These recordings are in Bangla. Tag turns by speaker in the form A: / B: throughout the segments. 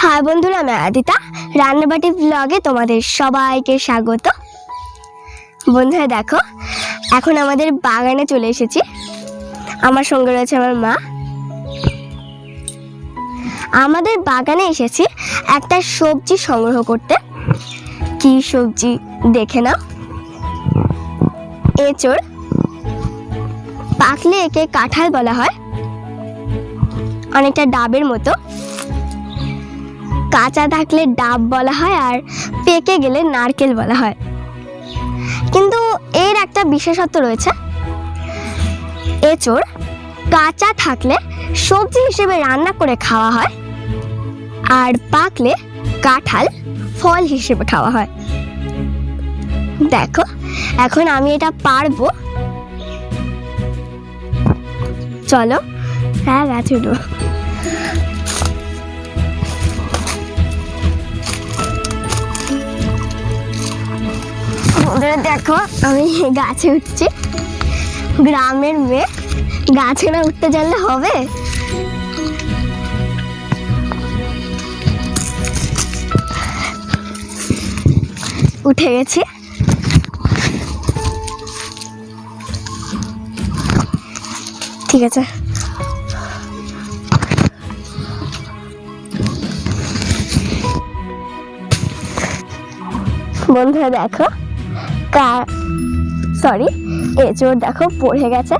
A: হাই বন্ধুরা, আমি আরাধিতা। রান্নাবাটি ব্লগে তোমাদের সবাইকে স্বাগত। বন্ধুরা দেখো, এখন আমাদের বাগানে চলে এসেছি। আমার সঙ্গে রয়েছে আমার মা। আমাদের বাগানে এসেছি একটা সবজি সংগ্রহ করতে। কি সবজি দেখে নাও। এঁচড়, পাকলে একে কাঁঠাল বলা হয়, অনেকটা ডাবের মতো। কাঁচা থাকলে ডাব বলা হয়, আর পেকে গেলে নারকেল বলা হয়। কিন্তু এর একটা বিশেষত্ব রয়েছে। এঁচড় কাঁচা থাকলে সবজি হিসেবে রান্না করে খাওয়া হয়, আর পাকলে কাঁঠাল ফল হিসেবে খাওয়া হয়। দেখো, এখন আমি এটা পারবো। চলো, হ্যাঁ গাছে উঠবো। দেখো, আমি গাছে উঠছি। গ্রামের মেয়ে, গাছে না উঠতে জানলে হবে? উঠে গেছি। ঠিক আছে, বন্ধুরা দেখো, এঁচড় দেখো পড়ে গেছে।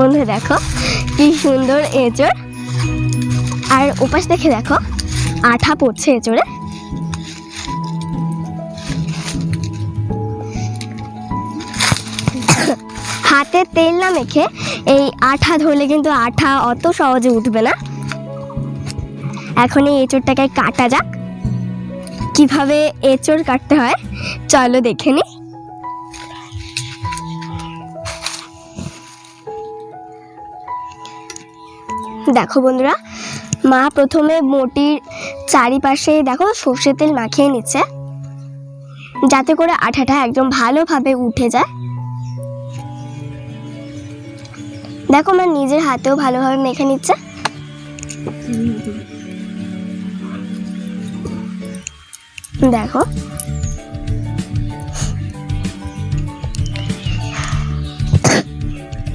A: বন্ধু দেখো কি সুন্দর এঁচড়, আর ওপাশ দেখে দেখো আঠা পড়ছে এঁচড়ে। হাতে তেল না মেখে এই আঠা ধরলে কিন্তু আঠা অত সহজে উঠবে না। এখন এই এঁচড়টাকে কাটা যাক। কিভাবে এঁচড় কাটতে হয় চলো দেখে নি। দেখো বন্ধুরা, মা প্রথমে মোটির চারিপাশে দেখো সর্ষের তেল মাখিয়ে নিচ্ছে, যাতে করে আঠাটা একদম ভালোভাবে উঠে যায়। দেখো, মা নিজের হাতেও ভালোভাবে মেখে নিচ্ছে। দেখো,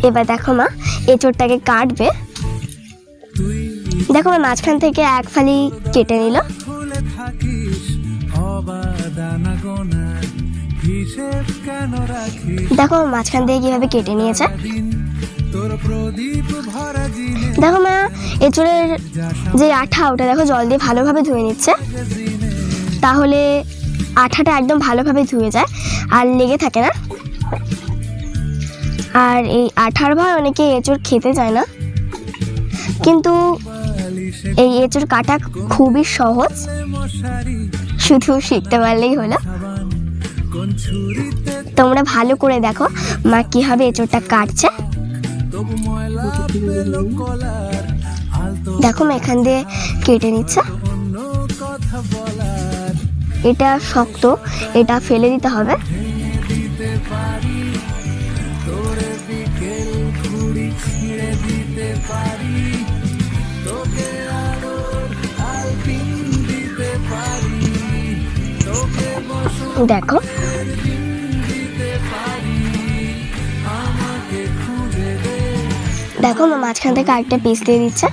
A: এবার দেখো মা এঁচড়টাকে কাটবে। দেখো, মাঝখান থেকে এক ফালি কেটে নিল। দেখো মাঝখান থেকে কিভাবে কেটে নিয়েছে। দেখো মা এঁচড়ের যে আঠা, ওটা দেখো জল দিয়ে ভালোভাবে ধুয়ে নিচ্ছে, তাহলে আঠাটা একদম ভালোভাবে ধুয়ে যায় আর লেগে থাকে না। আর এই আঠার ভয় অনেকে এঁচড় খেতে চায় না, কিন্তু এই এঁচড় কাটা খুবই সহজ, শুধু শিখতে পারলেই হলো। তোমরা ভালো করে দেখো মা কিভাবে এঁচড়টা কাটছে। দেখো মা এখান দিয়ে কেটে নিচ্ছে। এটা শক্ত, এটা ফেলে দিতে হবে। দেখো, দেখো মাঝখান থেকে আরেকটা পিস দিয়ে দিচ্ছে।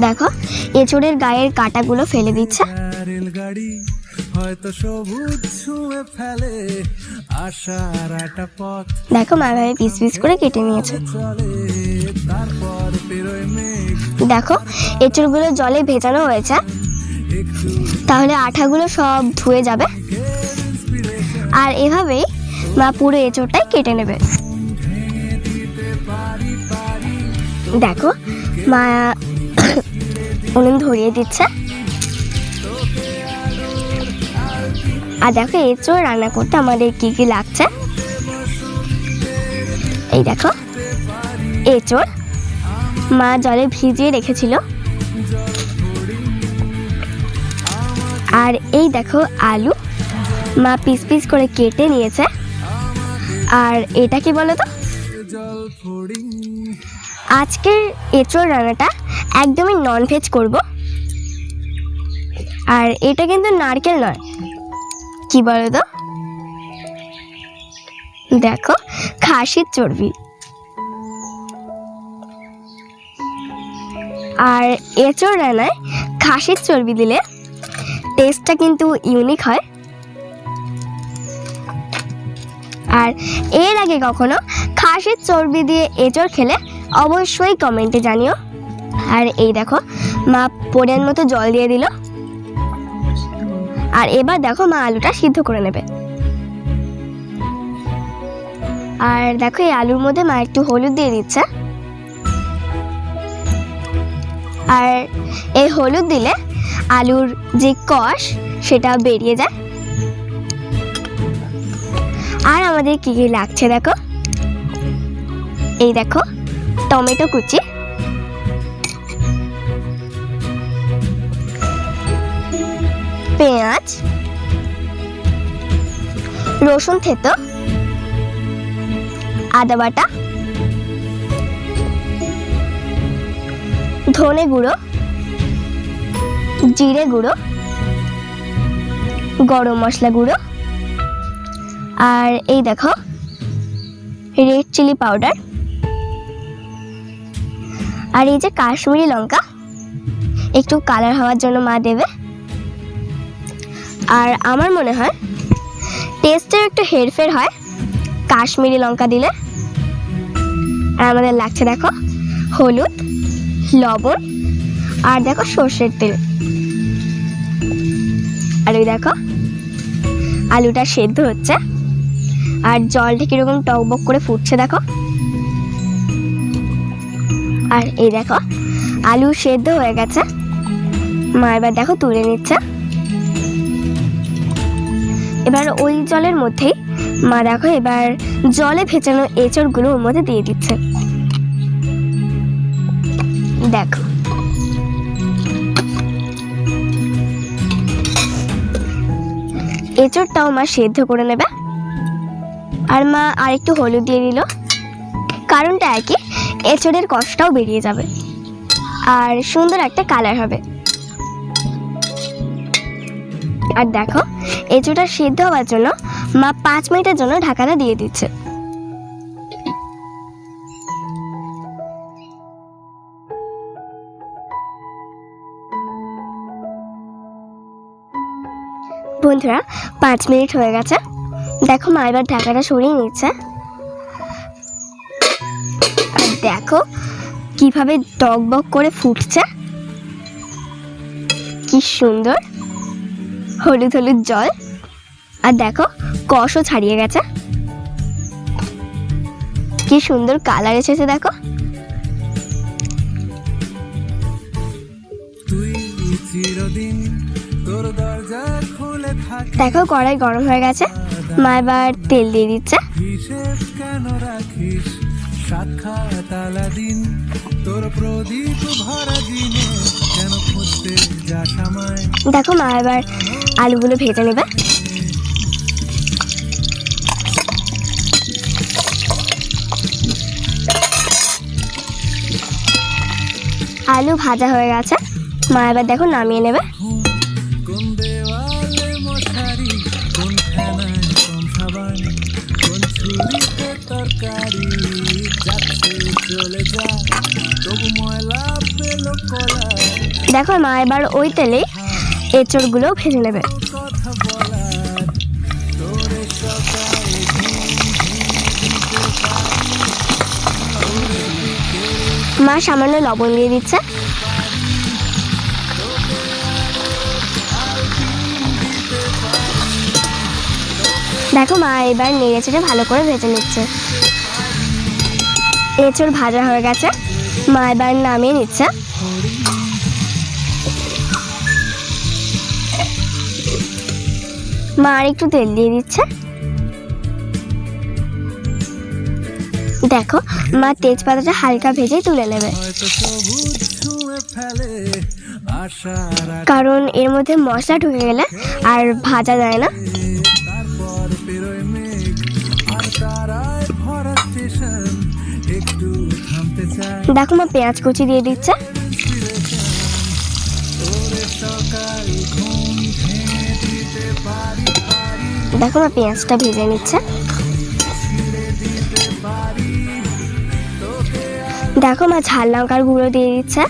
A: দেখো এঁচড়ের গায়ের কাঁটাগুলো ফেলে দিচ্ছে। দেখো মা ভাবে পিস পিস করে কেটে নিয়েছে। দেখো এঁচড়গুলো জলে ভেজানো হয়েছে, তাহলে আঠাগুলো সব ধুয়ে যাবে। আর এভাবেই মা পুরো এঁচড়টাই কেটে নেবে। দেখো মা উনুন ধরিয়ে দিচ্ছে। আর দেখো এঁচোড় রান্না করতে আমাদের কি কি লাগছে। এই দেখো এঁচোড় মা জলে ভিজিয়ে রেখেছিল। আর এই দেখো আলু মা পিস পিস করে কেটে নিয়েছে। আর এটা কি বলো তো, আজকের এঁচোড় রান্নাটা একদমই ননভেজ করব। আর এটা কিন্তু নারকেল নয়, কি বলো তো, দেখো খাসির চর্বি। আর এঁচোড় রান্নায় খাসির চর্বি দিলে টেস্টটা কিন্তু ইউনিক হয়। আর এর আগে কখনো খাসির চর্বি দিয়ে এঁচোড় খেলে অবশ্যই কমেন্টে জানিও। আর এই দেখো মা পরিমাণ মতো জল দিয়ে দিল। আর এবার দেখো মা আলুটা সিদ্ধ করে নেবে। আর দেখো এই আলুর মধ্যে মা একটু হলুদ দিয়ে দিচ্ছে। আর এই হলুদ দিলে আলুর যে কষ সেটা বেরিয়ে যায়। আর আমাদের কি কি লাগছে দেখো, এই দেখো টমেটো কুচি, পেঁয়াজ, রসুন থেতো, আদা বাটা, ধনে গুঁড়ো, জিরে গুঁড়ো, গরম মশলা গুঁড়ো, আর এই দেখো রেড চিলি পাউডার, আর এই যে কাশ্মীরি লঙ্কা একটু কালার হওয়ার জন্য মা দেবে। আর আমার মনে হয় টেস্টের একটু হেরফের হয় কাশ্মীরি লঙ্কা দিলে। আর আমাদের লাগছে দেখো হলুদ, লবণ, আর দেখো সর্ষের তেল। আর ওই দেখো আলুটা সেদ্ধ হচ্ছে আর জলটা কিরকম টকবক করে ফুটছে দেখো। আর এই দেখো আলু সেদ্ধ হয়ে গেছে, মা এবার দেখো তুলে নিচ্ছে। এবার ওই জলের মধ্যেই মা দেখো এবার জলে ভেজানো এঁচড়গুলো ওর মধ্যে দিয়ে দিচ্ছে। দেখো এঁচড়টাও মা সেদ্ধ করে নেবে। আর মা আর একটু হলুদ দিয়ে দিল, কারণটা একই, এঁচড়ের কষটাও বেরিয়ে যাবে আর সুন্দর একটা কালার হবে। আর দেখো এঁচড়টা সেদ্ধ হওয়ার জন্য মা 5 মিনিটের জন্য ঢাকাটা দিয়ে দিচ্ছে। বন্ধুরা 5 মিনিট হয়ে গেছে, দেখো মা এবার ঢাকাটা সরিয়ে নিচ্ছে। আর দেখো কিভাবে টকবক করে ফুটছে, কি সুন্দর হলুদ হলুদ জল। আর দেখো কষও ছাড়িয়ে গেছে, কি সুন্দর কালার এসেছে দেখো। দেখো কড়াই গরম হয়ে গেছে, মা এবার তেল দিয়ে দিচ্ছে। দেখো মা এবার আলুগুলো ভেজে নেবে। আলু ভাজা হয়ে গেছে, মা এবার দেখো নামিয়ে নেবে। দেখো মা এবার ওই তেলেই এঁচড়গুলো ভেজে নেবে। মা সামান্য লবণ দিয়ে দিচ্ছে। দেখো মা এবার নেড়ে চেড়ে ভালো করে ভেজে নিচ্ছে। এঁচড় ভাজা হয়ে গেছে, মা এবার নামিয়ে নিচ্ছে। মা আর একটু তেল দিয়ে দিচ্ছে। দেখো মা তেজপাতাটা হালকা ভেজে তুলে নেবে, কারণ এর মধ্যে মশলা ঢুকে গেলে আর ভাজা যায় না। দেখো মা পেঁয়াজ কুচি দিয়ে দিচ্ছে। দেখো মা পেঁয়াজটা ভেজে নিচ্ছে। দেখো মা ঝাল লঙ্কার গুঁড়ো দিয়ে দিচ্ছে।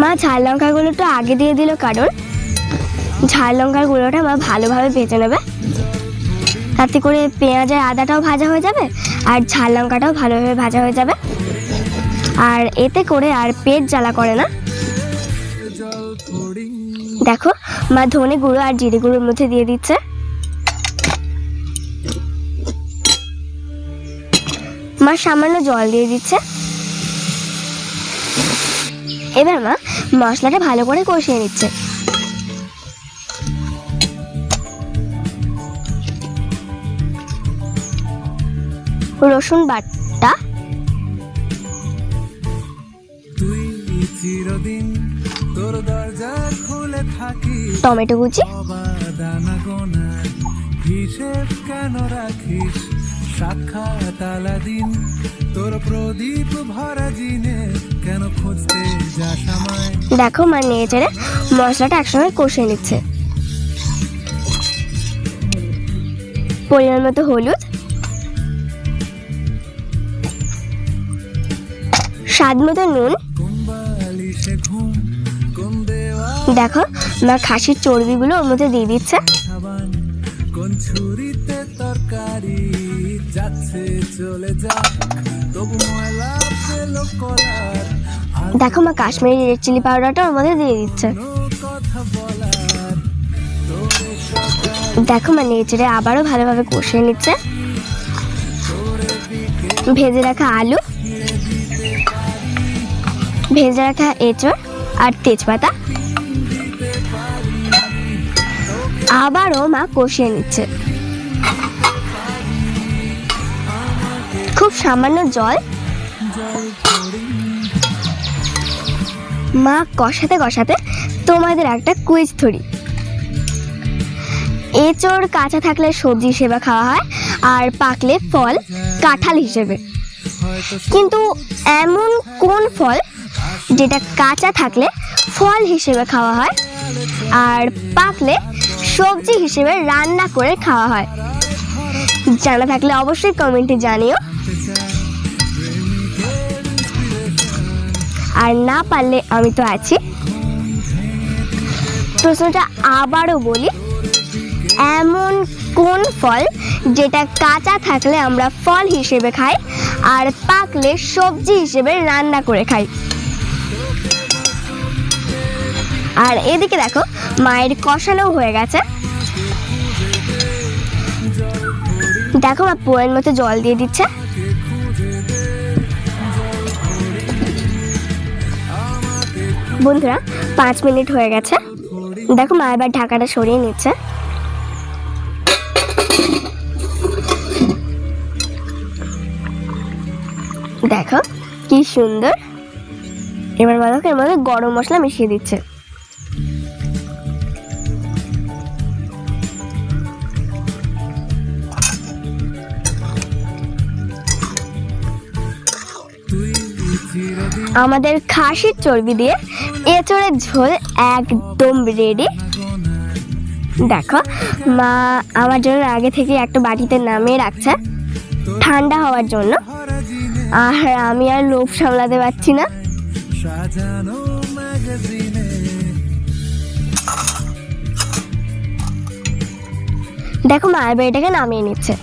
A: মা ঝাল লঙ্কার গুঁড়োটা আগে দিয়ে দিল, কারণ ঝাল লঙ্কার গুঁড়োটা মা ভালোভাবে ভেজে নেবে, তাতে করে পেঁয়াজ আর আদাটাও ভাজা হয়ে যাবে আর ঝাল লঙ্কাটাও ভালোভাবে ভাজা হয়ে যাবে, আর এতে করে আর পেট জ্বালা করে না। দেখো মা ধনে গুঁড়ো আর জিরে গুঁড়োর মধ্যে দিয়ে দিচ্ছে। মা সামান্য জল দিয়ে দিচ্ছে। এবার মা মশলাটা ভালো করে কষিয়ে নিচ্ছে। রসুন বাটা, টমেটো কুচি,
B: হিসেব কেন রাখিস সাক্ষাৎ আলাদিন, তোর প্রদীপ ভরা জিনে কেন খুঁজতে যাস আমায়।
A: দেখো মা নেড়ে চেড়ে মশলাটা একসঙ্গে কষিয়ে নিচ্ছে। পরিমাণ মতো হলুদ, স্বাদ মতো নুন। দেখো মা খাসির চর্বিগুলো ওর মধ্যে দিয়ে দিচ্ছে।
B: কোন ছুরিতে তরকারি যাচ্ছে চলে যা, তবু ময়লা পেল কলার।
A: দেখো মা কাশ্মীরি রেড চিলি পাউডারটা ওর মধ্যে দিয়ে দিচ্ছে।
B: কথা বলার
A: দেখো মা নেড়ে আবারও ভালোভাবে কষিয়ে নিচ্ছে। ভেজে রাখা আলু, ভেজে রাখা এঁচড় আর তেজপাতা আবারও মা কষিয়ে নিচ্ছে। খুব সামান্য জল। মা কষাতে কষাতে তোমাদের একটা কুইজ ধরি। এঁচড় কাঁচা থাকলে সবজি হিসেবে খাওয়া হয় আর পাকলে ফল কাঁঠাল হিসেবে, কিন্তু এমন কোন ফল যেটা কাঁচা থাকলে ফল হিসেবে খাওয়া হয় আর পাকলে সবজি হিসেবে রান্না করে খাওয়া হয়? জানা থাকলে অবশ্যই কমেন্টে জানিও, আর না পারলে আমি তো আছি। প্রশ্নটা আবারও বলি, এমন কোন ফল যেটা কাঁচা থাকলে আমরা ফল হিসেবে খাই আর পাকলে সবজি হিসেবে রান্না করে খাই? আর এদিকে দেখো মায়ের কষানো হয়ে গেছে। দেখো মা পয়ের মতো জল দিয়ে দিচ্ছে। বন্ধুরা 5 মিনিট হয়ে গেছে। দেখো মা এবার ঢাকাটা সরিয়ে নিচ্ছে। দেখো কি সুন্দর। এবার মা দেখো এর মধ্যে গরম মশলা মিশিয়ে দিচ্ছে। আমাদের খাসির চর্বি দিয়ে এঁচড়ের ঝোল একদম রেডি। দেখো মা আমার জন্য আগে থেকে একটা বাটিতে নামিয়ে রাখছে ঠান্ডা হওয়ার জন্য, আর আমি আর লোভ সামলাতে পারছি না। দেখো মা এবার এটাকে নামিয়ে নিচ্ছে।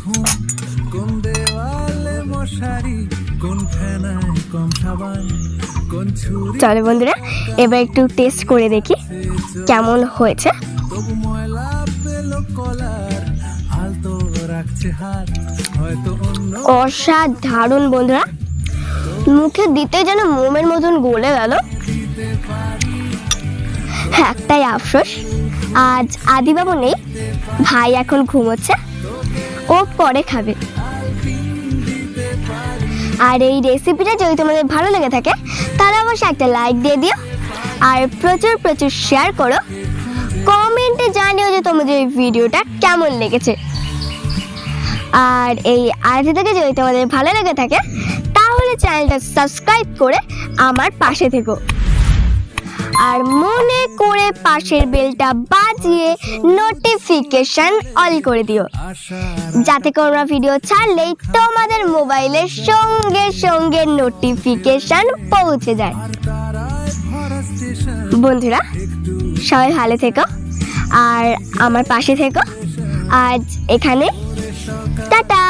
B: ঘুম কোন দেওয়ালে মশারি, কোন ফেনায় কম সাবান, কোন ছুরি
A: চলো বন্ধুরা, এবার একটু টেস্ট করে দেখি কেমন হয়েছে।
B: তবু ময়লা পেল কলার, আলতো রাখছে হাত, হয়তো অন্য
A: অসাধারণ বন্ধুরা, মুখে দিতে যেন মোমের মতন গলে গেল। একটাই আফসোস, আজ আদিবাবু নেই, ভাই এখন ঘুমোচ্ছে, ও পরে খাবে। আর এই রেসিপিটা যদি তোমাদের ভালো লেগে থাকে তাহলে অবশ্যই একটা লাইক দিয়ে দিও, আর প্রচুর প্রচুর শেয়ার করো। কমেন্টে জানিও যে তোমাদের এই ভিডিওটা কেমন লেগেছে। আর এই আরতিটাকে যদি তোমাদের ভালো লেগে থাকে তাহলে চ্যানেলটা সাবস্ক্রাইব করে আমার পাশে থেকো, আর মনে করে পাশের বেলটা বাজিয়ে নোটিফিকেশন অল করে দিও, যাতে কোনো ভিডিও ছাড়লেই তোমাদের মোবাইলের সঙ্গে সঙ্গে নোটিফিকেশন পৌঁছে যায়। বন্ধুরা সবাই ভালো থেকো আর আমার পাশে থেকো। আজ এখানে টাটা।